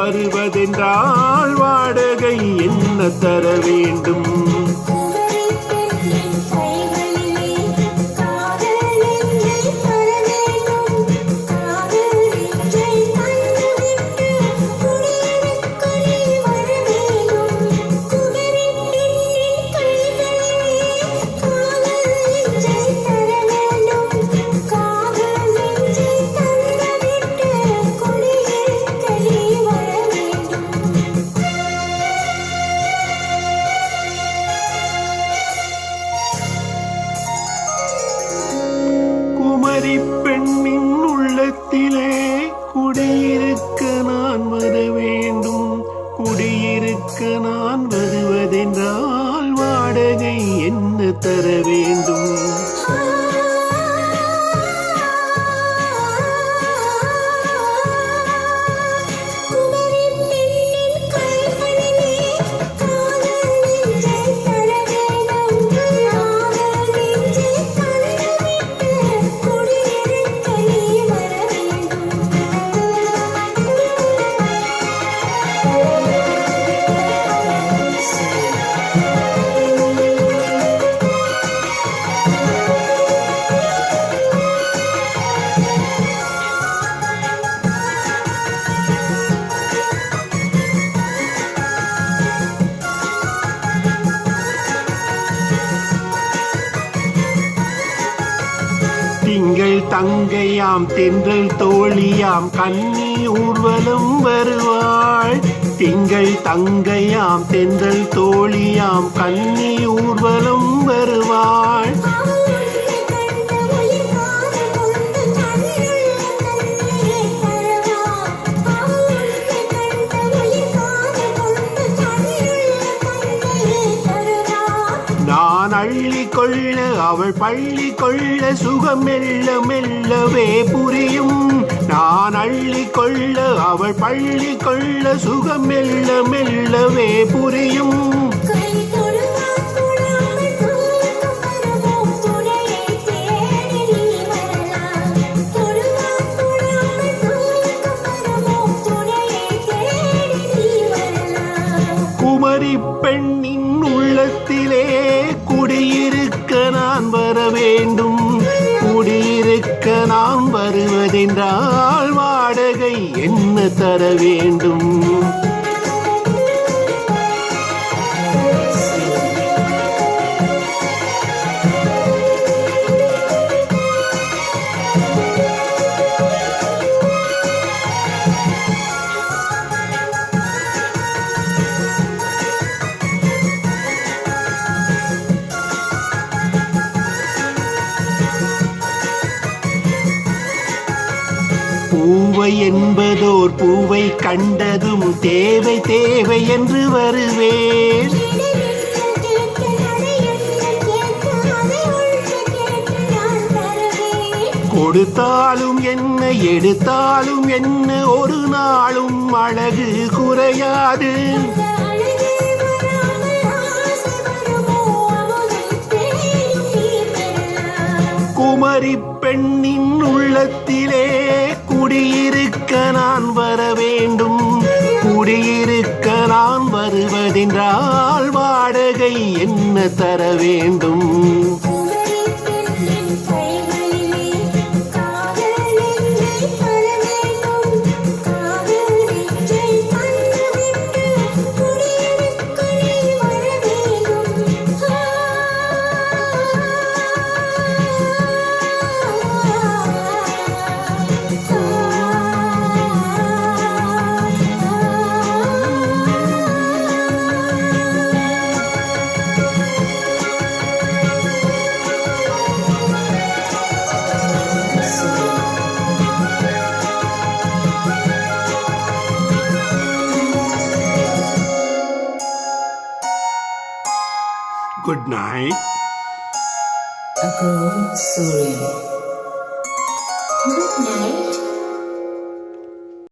வருவதென்றால் வாடகை என்ன தர வேண்டும்? குமரி பெண்ணின் உள்ளத்திலே குடியிருக்க நான் வர வேண்டும். குடியிருக்க நான் வருவதென்றால் வாடகை என்ன தர வேண்டும்? திங்கள் தங்கையாம் தென்றல் தோழியாம் கன்னி ஊர்வலம் வருவாள். திங்கள் தங்கையாம் தென்றல் தோழியாம் கன்னி ஊர்வலம் வருவாள். நான் அள்ளி கொள்ள அவள் பள்ளி கொள்ள சுகம் மெல்ல மெல்லவே புரியும். நான் அள்ளி கொள்ள அவள் பள்ளி கொள்ள சுகம் மெல்ல மெல்லவே புரியும். குமரி பெண்ணின் உள்ளத்திலே குடியிருக்க நான் வர வேண்டும். குடியிருக்க நான் வருவதென்றால் வாடகை என்ன தர வேண்டும்? பூவை என்பதோர் பூவை கண்டதும் தேவை தேவை என்று வருவேன். கொடுத்தாலும் என்ன எடுத்தாலும் என்ன ஒரு நாளும் அழகு குறையாது. குமரி பெண்ணின் உள்ளத்திலே குடியிருக்க நான் வர வேண்டும். குடியிருக்க நான் வருவதென்றால் வாடகை என்ன தர வேண்டும்? Good night. A girl story. Good night.